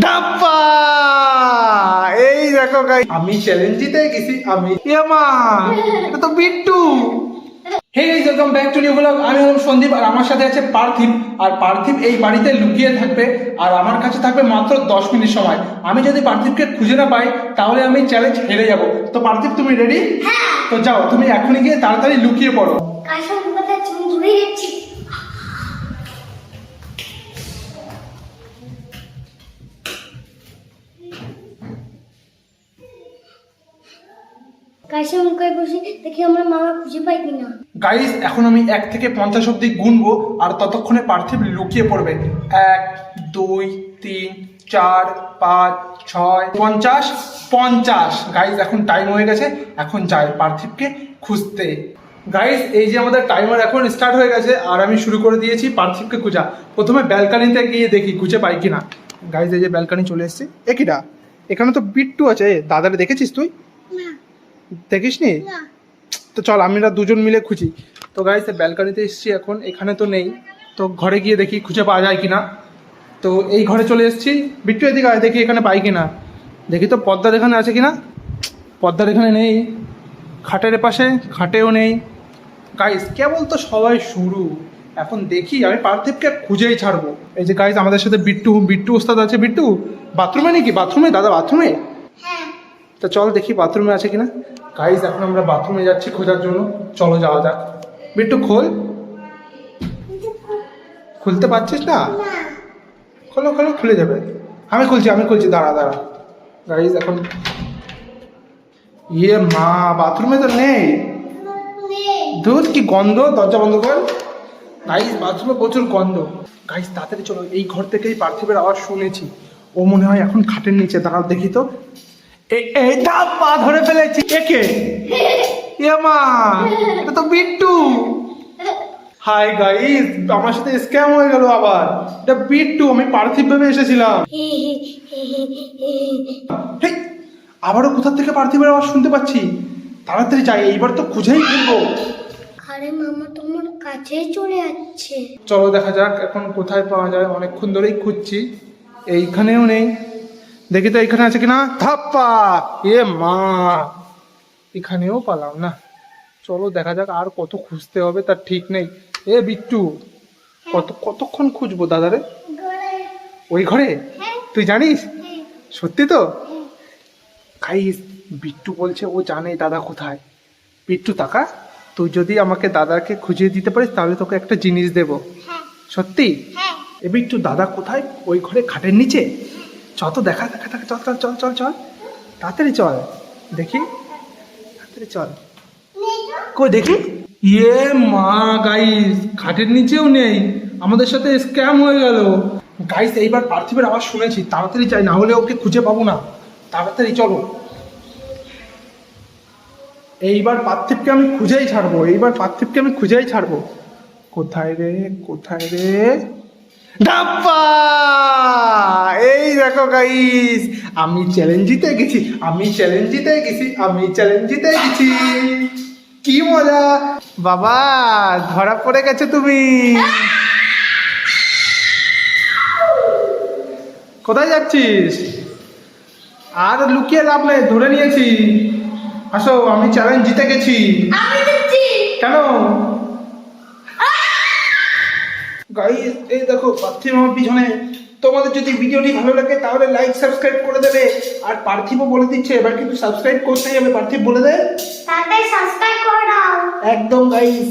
ডাপ্পা। এই দেখো গাইস, আমি চ্যালেঞ্জ জিতে গেছি। আমি মা, এটা তো Bittu. Hey guys, welcome back to new blog. আমি হলাম সন্দীপ আর আমার সাথে আছে পার্থিব। আর পার্থিব এই বাড়িতে লুকিয়ে থাকবে আর আমার কাছে থাকবে মাত্র 10 মিনিট সময়। আমি যদি পার্থিবকে খুঁজে না পাই তাহলে আমি চ্যালেঞ্জ হেরে যাব। তো পার্থিব, তুমি রেডি? হ্যাঁ। তো যাও, তুমি এখনই গিয়ে তাড়াতাড়ি লুকিয়ে পড়ো। কাশন কথা তুমি দূরে যাচ্ছি। কাশন কই বসে দেখি আমরা মামা খুঁজে পাই কিনা। গাইস, এখন আমি 1 থেকে 50 অব্দি গুনবো আর ততক্ষণে পার্থিব লুকিয়ে পড়বে। 1 2 3 4 5 6 50 50। গাইস, এখন টাইম হয়ে গেছে। এখন যাই পার্থিবকে খুঁজতে। গাইস, এই যে আমাদের টাইমার এখন স্টার্ট হয়ে গেছে আর আমি শুরু করে দিয়েছি পার্থিবকে খোঁজা। প্রথমে ব্যালকানিতে গিয়ে দেখি খুঁজে পাই কিনা। গাইস, এই যে ব্যালকানি চলে এসেছি। একিটা, এখানে তো বিট্টু আছে। দাদারে দেখেছিস তুই? না দেখিস নি? না। তো চল আমরা দুজন মিলে খুঁজি। তো গাইস, ব্যালকানিতে এসেছি এখন। এখানে তো নেই, তো ঘরে গিয়ে দেখি খুঁজে পাওয়া যায় কিনা। তো এই ঘরে চলে এসেছি। বিট্টু এদিকে আয়, দেখি এখানে পাই কিনা। দেখি তো পর্দার এখানে আছে কিনা। পর্দার এখানে নেই। খাটের পাশে খাটেও নেই। গাইস, কেবল তো সবাই শুরু। এখন দেখি আমি পার্থিবকে খুঁজেই ছাড়বো। এই যে গাইস, আমাদের সাথে বিট্টু ওস্তাদ আছে। বিট্টু বাথরুমে নাকি? বাথরুমে দাদা, বাথরুমে। হ্যাঁ। তো চল দেখি বাথরুমে আছে কিনা। গাইস, এখন আমরা বাথরুমে যাচ্ছি খোঁজার জন্য। চলো যাওয়া যাক। বিট্টু খোল। খুলতে পারছিস না? না। খোলো খোলো, খুলে যাবে। আমি খুলছি, দাঁড়া। গাইস, এখন মা, বাথরুমে তো নেই। ধুর, কি গন্ধ। দরজা বন্ধ কর। গাইস, বাথরুমে প্রচুর গন্ধ। গাইস, তাড়াতাড়ি চলো। এই ঘর থেকেই পার্থিবের আওয়াজ শুনেছি। ও মনে হয় এখন খাটের নিচে। দাঁড়াও দেখি তো। এই পা ধরে ফেলেছি। একে মা, এটা তো বিট্টু। হাই গাইস, আমার সাথে স্ক্যাম হয়ে গেল আবার। এটা বিট্টু, আমি পার্থিব ভেবে এসেছিলাম। হেই, আবারও কোথা থেকে পার্থিবের আওয়াজ শুনতে পাচ্ছি। তাড়াতাড়ি যাই, এইবার তো খুঁজেই ফেলবো। আরে মামা তোমার কাছেই চলে যাচ্ছে। চলো দেখা যাক এখন কোথায় পাওয়া যায়। অনেকক্ষণ ধরেই খুঁজছি। এইখানেও নেই। দেখি তো এখানে আছে কিনা। ধাপ্পা। মা, এখানেও পালাম না। চলো দেখা যাক, আর কত খুঁজতে হবে তার ঠিক নেই। বিট্টু, কতক্ষণ খুঁজবো দাদারে? ওই ঘরে? তুই জানিস? সত্যি তো? গাইস, বিট্টু বলছে ও জানে দাদা কোথায়। বিট্টু তাকা, তুই যদি আমাকে দাদাকে খুঁজিয়ে দিতে পারিস তাহলে তোকে একটা জিনিস দেবো। সত্যি? বিট্টু, দাদা কোথায়? ওই ঘরে খাটের নিচে। চল তো দেখা। চল তাড়াতাড়ি চল। দেখি, তাড়াতাড়ি চল। কই দেখি। মা, গাইস, খাটের নিচেও নেই। আমাদের সাথে স্ক্যাম হয়ে গেল। গাইস, এইবার পার্থিবের আওয়াজ শুনেছি। তাড়াতাড়ি চাই, না হলে ওকে খুঁজে পাবো না। তাড়াতাড়ি চলো। এইবার পার্থিবকে আমি খুঁজেই ছাড়বো। কোথায় রে? ডাপ্পা। এই দেখো গাইস, আমি চ্যালেঞ্জ জিতে গেছি। কি মজা বাবা, ধরা পড়ে গেছে তুমি। কোথায় যাচ্ছিস? আর লুকিয়ে লাভ নেই, ধরে নিয়েছি। আসো, আমি চ্যালেঞ্জ জিতে গেছি। কেন? গাইস, এই দেখো পার্থিব আমার পিছনে। তোমাদের যদি ভিডিওটি ভালো লাগে তাহলে লাইক সাবস্ক্রাইব করে দেবে। আর পার্থিবও বলে দিচ্ছে এবার কিন্তু সাবস্ক্রাইব করতেই হবে। পার্থিব বলে দে। তাড়াতাড়ি সাবস্ক্রাইব করে দাও। একদম গাইস।